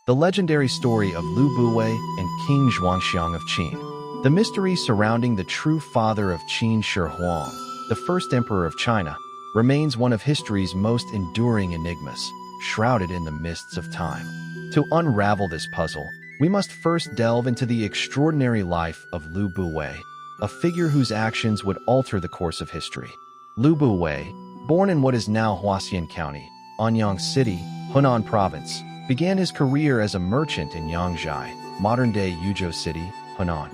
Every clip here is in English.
the legendary story of Lu Buwei and King Zhuangxiang of Qin. The mystery surrounding the true father of Qin Shi Huang, the first emperor of China, remains one of history's most enduring enigmas, shrouded in the mists of time. To unravel this puzzle, we must first delve into the extraordinary life of Lu Buwei, a figure whose actions would alter the course of history. Lu Buwei, born in what is now Huaxian County, Anyang City, Hunan Province, began his career as a merchant in Yangzhai, modern-day Yuzhou City, Hunan.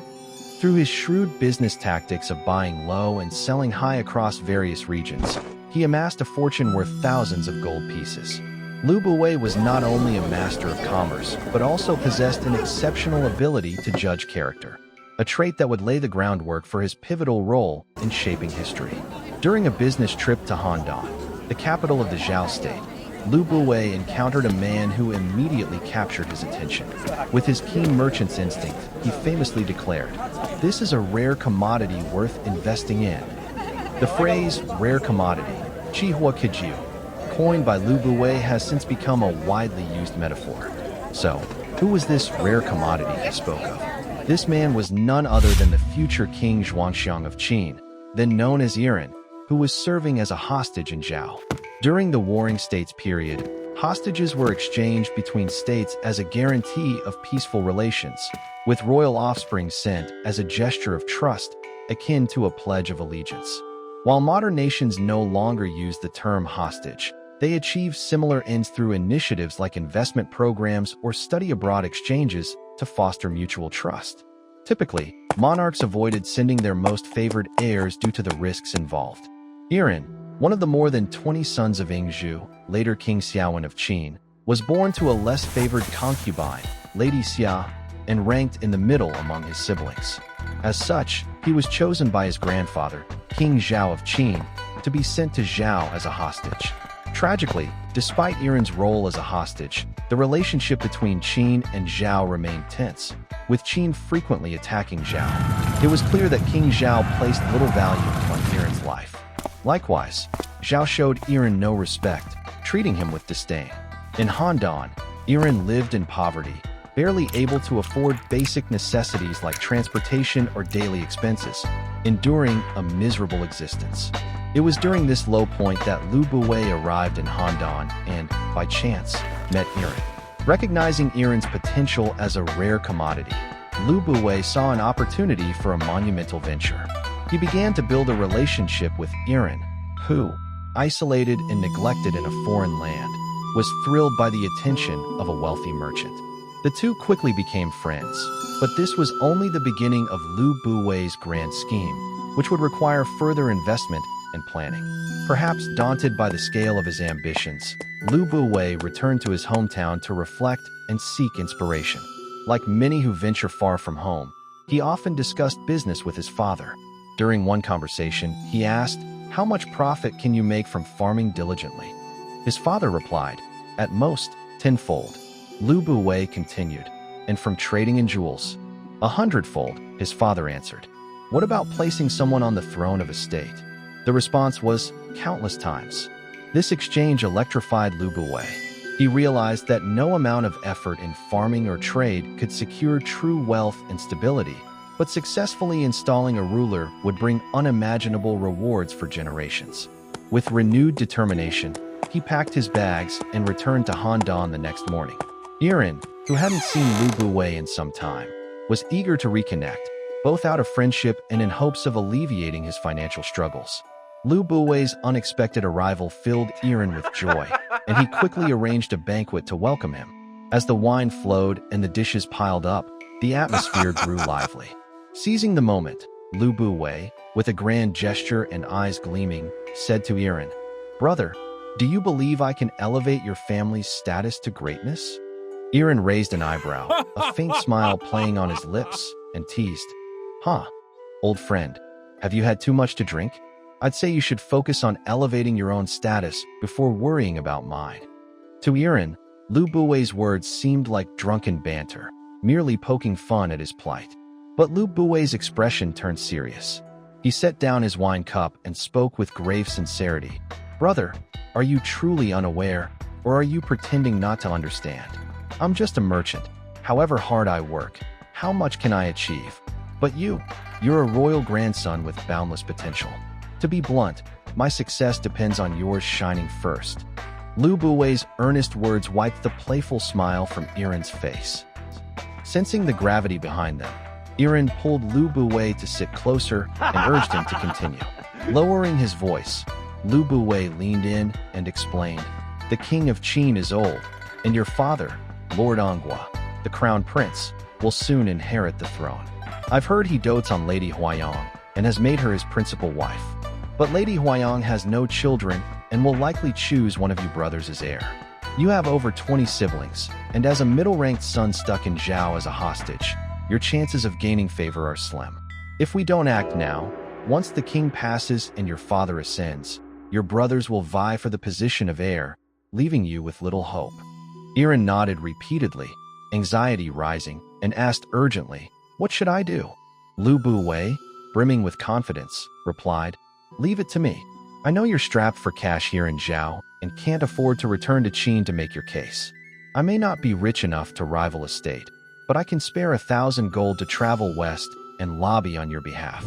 Through his shrewd business tactics of buying low and selling high across various regions, he amassed a fortune worth thousands of gold pieces. Lu Buwei was not only a master of commerce, but also possessed an exceptional ability to judge character, a trait that would lay the groundwork for his pivotal role in shaping history. During a business trip to Handan, the capital of the Zhao state, Lu Buwei encountered a man who immediately captured his attention. With his keen merchant's instinct, he famously declared, "This is a rare commodity worth investing in." The phrase, rare commodity, Qihua Kijiu, coined by Lu Buwei, has since become a widely used metaphor. So, who was this rare commodity he spoke of? This man was none other than the future King Zhuangxiang of Qin, then known as Yiren, who was serving as a hostage in Zhao. During the Warring States period, hostages were exchanged between states as a guarantee of peaceful relations, with royal offspring sent as a gesture of trust, akin to a pledge of allegiance. While modern nations no longer use the term hostage, they achieve similar ends through initiatives like investment programs or study abroad exchanges to foster mutual trust. Typically, monarchs avoided sending their most favored heirs due to the risks involved. Yiren, one of the more than 20 sons of Yingzhu, later King Xiaowen of Qin, was born to a less favored concubine, Lady Xia, and ranked in the middle among his siblings. As such, he was chosen by his grandfather, King Zhao of Qin, to be sent to Zhao as a hostage. Tragically, despite Yiren's role as a hostage, the relationship between Qin and Zhao remained tense, with Qin frequently attacking Zhao. It was clear that King Zhao placed little value on Yiren's life. Likewise, Zhao showed Yiren no respect, treating him with disdain. In Handan, Yiren lived in poverty, barely able to afford basic necessities like transportation or daily expenses, enduring a miserable existence. It was during this low point that Lu Buwei arrived in Handan and, by chance, met Yiren. Recognizing Yiren's potential as a rare commodity, Lu Buwei saw an opportunity for a monumental venture. He began to build a relationship with Yiren, who, isolated and neglected in a foreign land, was thrilled by the attention of a wealthy merchant. The two quickly became friends, but this was only the beginning of Lu Buwei's grand scheme, which would require further investment and planning. Perhaps daunted by the scale of his ambitions, Lu Buwei returned to his hometown to reflect and seek inspiration. Like many who venture far from home, he often discussed business with his father. During one conversation, he asked, "How much profit can you make from farming diligently?" His father replied, "At most, tenfold." Lu Buwei continued, "And from trading in jewels?" "100-fold," his father answered. "What about placing someone on the throne of a state?" The response was, "Countless times." This exchange electrified Lu Buwei. He realized that no amount of effort in farming or trade could secure true wealth and stability, but successfully installing a ruler would bring unimaginable rewards for generations. With renewed determination, he packed his bags and returned to Handan the next morning. Yiren, who hadn't seen Lu Buwei in some time, was eager to reconnect, both out of friendship and in hopes of alleviating his financial struggles. Lu Buwei's unexpected arrival filled Yiren with joy, and he quickly arranged a banquet to welcome him. As the wine flowed and the dishes piled up, the atmosphere grew lively. Seizing the moment, Lu Buwei, with a grand gesture and eyes gleaming, said to Yiren, "Brother, do you believe I can elevate your family's status to greatness?" Yiren raised an eyebrow, a faint smile playing on his lips, and teased, "Huh, old friend, have you had too much to drink? I'd say you should focus on elevating your own status before worrying about mine." To Yiren, Lu Buwei's words seemed like drunken banter, merely poking fun at his plight. But Lu Buwei's expression turned serious. He set down his wine cup and spoke with grave sincerity. "Brother, are you truly unaware, or are you pretending not to understand? I'm just a merchant. However hard I work, how much can I achieve? But you're a royal grandson with boundless potential. To be blunt, my success depends on yours shining first." Lu Buwei's earnest words wiped the playful smile from Yiren's face. Sensing the gravity behind them, Yiren pulled Lu Buwei to sit closer and urged him to continue. Lowering his voice, Lu Buwei leaned in and explained, "The king of Qin is old, and your father, Lord Anghua, the crown prince, will soon inherit the throne. I've heard he dotes on Lady Huayang and has made her his principal wife. But Lady Huayang has no children and will likely choose one of you brothers as heir. You have over 20 siblings, and as a middle-ranked son stuck in Zhao as a hostage, your chances of gaining favor are slim. If we don't act now, once the king passes and your father ascends, your brothers will vie for the position of heir, leaving you with little hope." Yiren nodded repeatedly, anxiety rising, and asked urgently, "What should I do?" Lu Buwei, brimming with confidence, replied, "Leave it to me. I know you're strapped for cash here in Zhao and can't afford to return to Qin to make your case. I may not be rich enough to rival a state, but I can spare 1,000 gold to travel west and lobby on your behalf.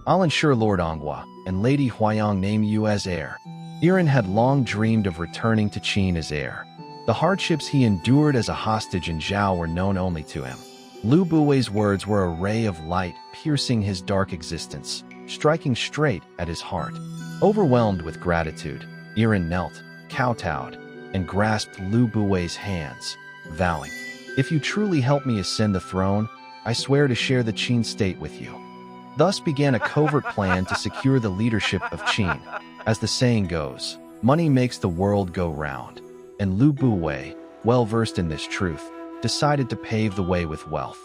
I'll ensure Lord Anghua and Lady Huayang name you as heir." Yiren had long dreamed of returning to Qin as heir. The hardships he endured as a hostage in Zhao were known only to him. Lu Buwei's words were a ray of light piercing his dark existence, striking straight at his heart. Overwhelmed with gratitude, Yiren knelt, kowtowed, and grasped Lu Buwei's hands, vowing, "If you truly help me ascend the throne, I swear to share the Qin state with you." Thus began a covert plan to secure the leadership of Qin. As the saying goes, money makes the world go round, and Lu Buwei, well versed in this truth, decided to pave the way with wealth.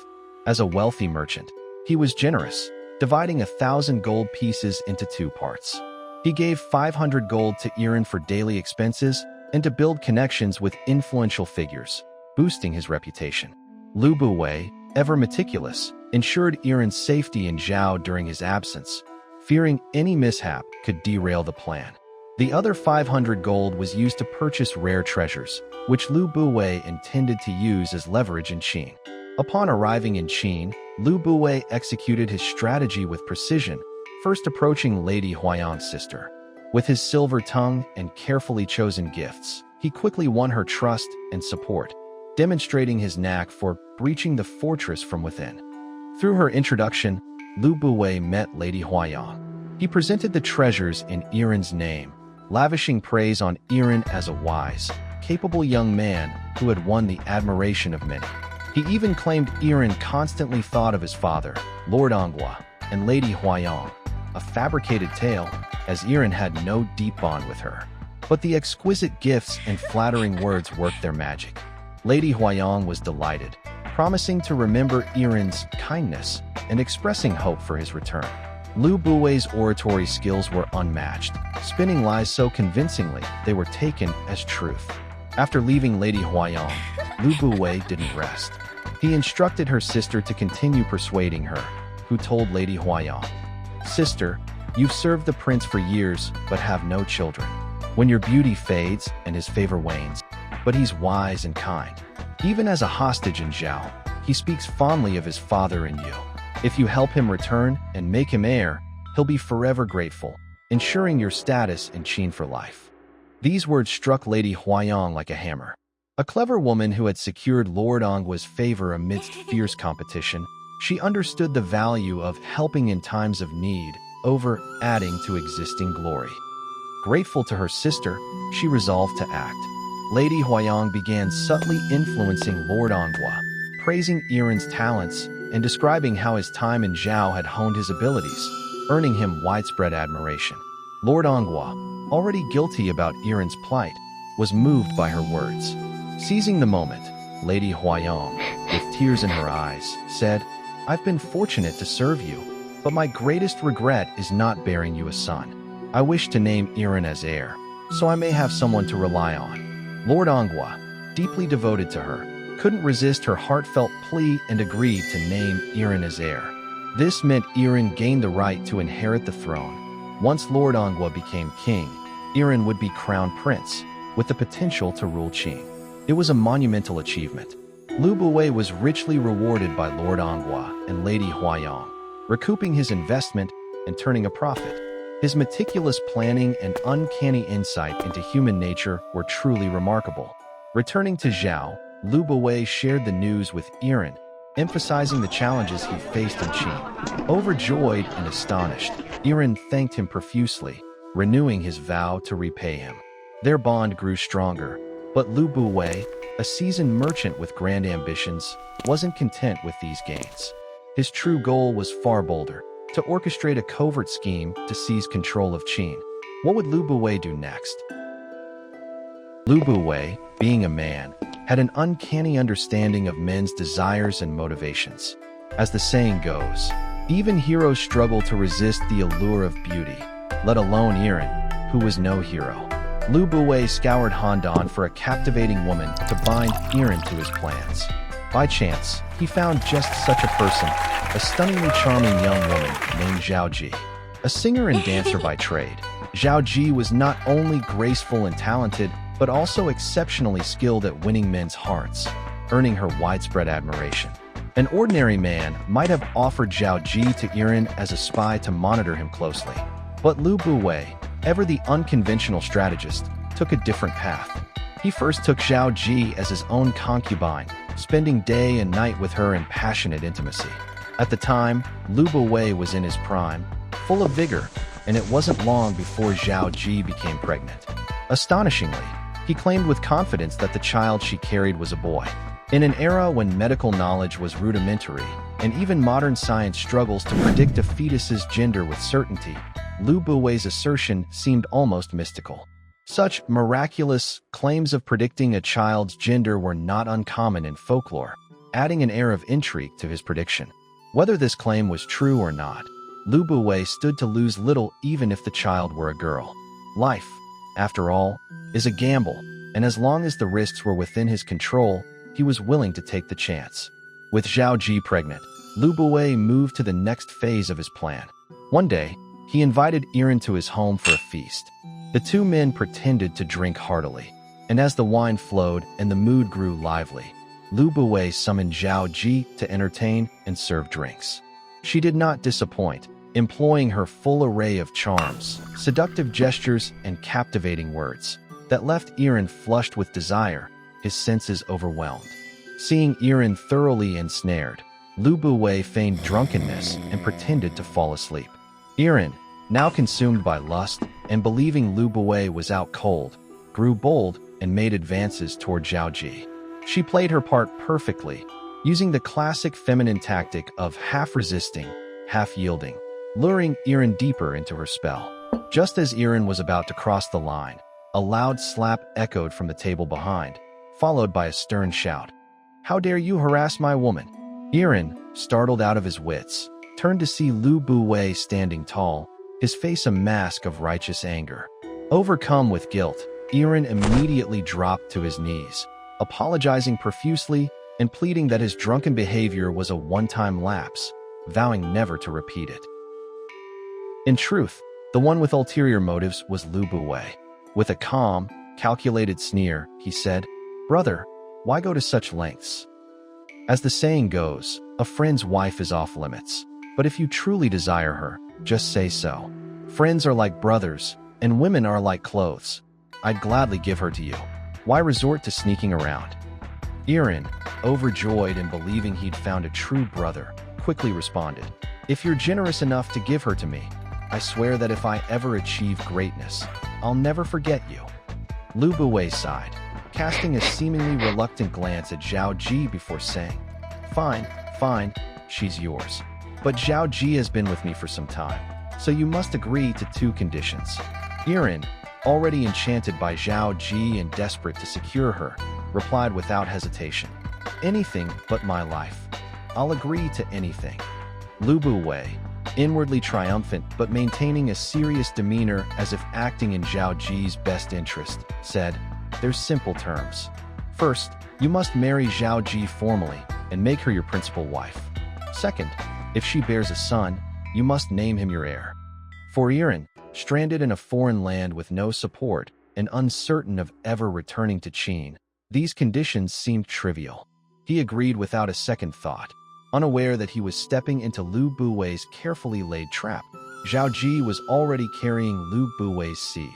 As a wealthy merchant, he was generous, dividing 1,000 gold pieces into 2 parts. He gave 500 gold to Yiren for daily expenses and to build connections with influential figures, boosting his reputation. Lu Buwei, ever meticulous, ensured Yiren's safety in Zhao during his absence, fearing any mishap could derail the plan. The other 500 gold was used to purchase rare treasures, which Lu Buwei intended to use as leverage in Qin. Upon arriving in Qin, Lu Buwei executed his strategy with precision, first approaching Lady Huayang's sister. With his silver tongue and carefully chosen gifts, he quickly won her trust and support, demonstrating his knack for breaching the fortress from within. Through her introduction, Lu Buwei met Lady Huayang. He presented the treasures in Yiren's name, lavishing praise on Yiren as a wise, capable young man who had won the admiration of many. He even claimed Yiren constantly thought of his father, Lord Anghua, and Lady Huayang, a fabricated tale, as Yiren had no deep bond with her. But the exquisite gifts and flattering words worked their magic. Lady Huayang was delighted, promising to remember Yiren's kindness and expressing hope for his return. Lu Buwei's oratory skills were unmatched, spinning lies so convincingly they were taken as truth. After leaving Lady Huayang, Lu Buwei didn't rest. He instructed her sister to continue persuading her, who told Lady Huayang, "Sister, you've served the prince for years but have no children. When your beauty fades and his favor wanes, but he's wise and kind. Even as a hostage in Zhao, he speaks fondly of his father and you. If you help him return and make him heir, he'll be forever grateful, ensuring your status in Qin for life." These words struck Lady Huayang like a hammer. A clever woman who had secured Lord Anghua's favor amidst fierce competition, she understood the value of helping in times of need over adding to existing glory. Grateful to her sister, she resolved to act. Lady Huayang began subtly influencing Lord Anghua, praising Yiren's talents and describing how his time in Zhao had honed his abilities, earning him widespread admiration. Lord Anghua, already guilty about Yiren's plight, was moved by her words. Seizing the moment, Lady Huayang, with tears in her eyes, said, "I've been fortunate to serve you, but my greatest regret is not bearing you a son. I wish to name Yiren as heir, so I may have someone to rely on." Lord Anghua, deeply devoted to her, couldn't resist her heartfelt plea and agreed to name Yiren as heir. This meant Yiren gained the right to inherit the throne. Once Lord Anghua became king, Yiren would be crowned prince, with the potential to rule Qin. It was a monumental achievement, Lu Buwei was richly rewarded by Lord Anghua and Lady Huayang, recouping his investment and turning a profit. His meticulous planning and uncanny insight into human nature were truly remarkable. Returning to Zhao, Lu Buwei shared the news with Yiren, emphasizing the challenges he faced in Qin. Overjoyed and astonished, Yiren thanked him profusely, renewing his vow to repay him. Their bond grew stronger, but Lu Buwei, a seasoned merchant with grand ambitions, wasn't content with these gains. His true goal was far bolder: to orchestrate a covert scheme to seize control of Qin. What would Lu Buwei do next? Lu Buwei, being a man, had an uncanny understanding of men's desires and motivations. As the saying goes, even heroes struggle to resist the allure of beauty, let alone Yiren, who was no hero. Lu Buwei scoured Handan for a captivating woman to bind Yiren to his plans. By chance, he found just such a person, a stunningly charming young woman named Zhao Ji. A singer and dancer by trade, Zhao Ji was not only graceful and talented, but also exceptionally skilled at winning men's hearts, earning her widespread admiration. An ordinary man might have offered Zhao Ji to Yiren as a spy to monitor him closely. But Lu Buwei, ever the unconventional strategist, took a different path. He first took Zhao Ji as his own concubine, spending day and night with her in passionate intimacy. At the time, Lu Buwei was in his prime, full of vigor, and it wasn't long before Zhao Ji became pregnant. Astonishingly, he claimed with confidence that the child she carried was a boy. In an era when medical knowledge was rudimentary, and even modern science struggles to predict a fetus's gender with certainty, Lu Buwei's assertion seemed almost mystical. Such miraculous claims of predicting a child's gender were not uncommon in folklore, adding an air of intrigue to his prediction. Whether this claim was true or not, Lu Buwei stood to lose little even if the child were a girl. Life, after all, is a gamble, and as long as the risks were within his control, he was willing to take the chance. With Zhao Ji pregnant, Lu Buwei moved to the next phase of his plan. One day, he invited Yiren to his home for a feast. The two men pretended to drink heartily, and as the wine flowed and the mood grew lively, Lu Buwei summoned Zhao Ji to entertain and serve drinks. She did not disappoint, employing her full array of charms, seductive gestures, and captivating words that left Yiren flushed with desire, his senses overwhelmed. Seeing Yiren thoroughly ensnared, Lu Buwei feigned drunkenness and pretended to fall asleep. Yiren, now consumed by lust and believing Lu Buwei was out cold, grew bold and made advances toward Zhao Ji. She played her part perfectly, using the classic feminine tactic of half resisting, half yielding, luring Yiren deeper into her spell. Just as Yiren was about to cross the line, a loud slap echoed from the table behind, followed by a stern shout. "How dare you harass my woman?" Yiren, startled out of his wits, turned to see Lu Buwei standing tall, his face a mask of righteous anger. Overcome with guilt, Yiren immediately dropped to his knees, apologizing profusely and pleading that his drunken behavior was a one-time lapse, vowing never to repeat it. In truth, the one with ulterior motives was Lu Buwei. With a calm, calculated sneer, he said, "Brother, why go to such lengths? As the saying goes, a friend's wife is off limits. But if you truly desire her, just say so. Friends are like brothers, and women are like clothes. I'd gladly give her to you. Why resort to sneaking around?" Yiren, overjoyed and believing he'd found a true brother, quickly responded, "If you're generous enough to give her to me, I swear that if I ever achieve greatness, I'll never forget you." Lu Buwei sighed, casting a seemingly reluctant glance at Zhao Ji before saying, Fine, she's yours. But Zhao Ji has been with me for some time, so you must agree to two conditions." Yiren, already enchanted by Zhao Ji and desperate to secure her, replied without hesitation, "Anything but my life. I'll agree to anything." Lu Buwei, inwardly triumphant but maintaining a serious demeanor as if acting in Zhao Ji's best interest, said, "There's simple terms. First, you must marry Zhao Ji formally and make her your principal wife. Second, if she bears a son, you must name him your heir." For Yiren, stranded in a foreign land with no support and uncertain of ever returning to Qin, these conditions seemed trivial. He agreed without a second thought, unaware that he was stepping into Lu Buwei's carefully laid trap. Zhao Ji was already carrying Lu Buwei's seed.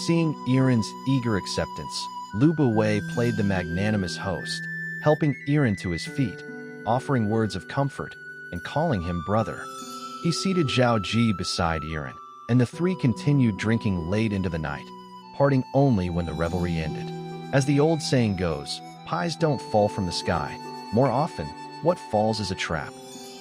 Seeing Yiren's eager acceptance, Lu Buwei played the magnanimous host, helping Yiren to his feet, offering words of comfort, and calling him brother. He seated Zhao Ji beside Yiren, and the three continued drinking late into the night, parting only when the revelry ended. As the old saying goes, pies don't fall from the sky. More often, what falls is a trap.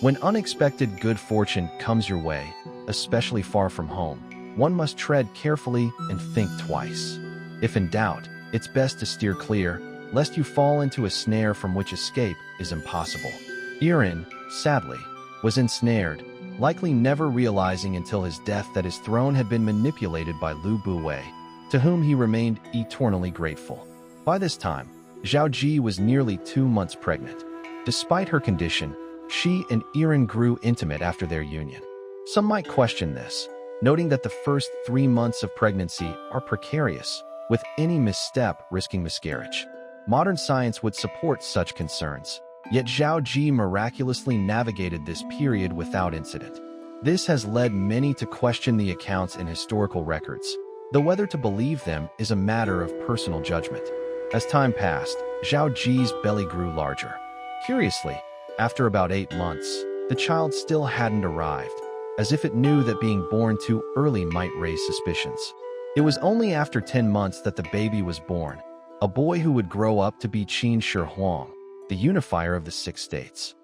When unexpected good fortune comes your way, especially far from home, one must tread carefully and think twice. If in doubt, it's best to steer clear, lest you fall into a snare from which escape is impossible. Yiren, sadly, was ensnared, likely never realizing until his death that his throne had been manipulated by Lu Buwei, to whom he remained eternally grateful. By this time, Zhao Ji was nearly 2 months pregnant. Despite her condition, she and Yiren grew intimate after their union. Some might question this, noting that the first 3 months of pregnancy are precarious, with any misstep risking miscarriage. Modern science would support such concerns, yet Zhao Ji miraculously navigated this period without incident. This has led many to question the accounts in historical records, though whether to believe them is a matter of personal judgment. As time passed, Zhao Ji's belly grew larger. Curiously, after about 8 months, the child still hadn't arrived, as if it knew that being born too early might raise suspicions. It was only after 10 months that the baby was born, a boy who would grow up to be Qin Shi Huang, the unifier of the 6 states.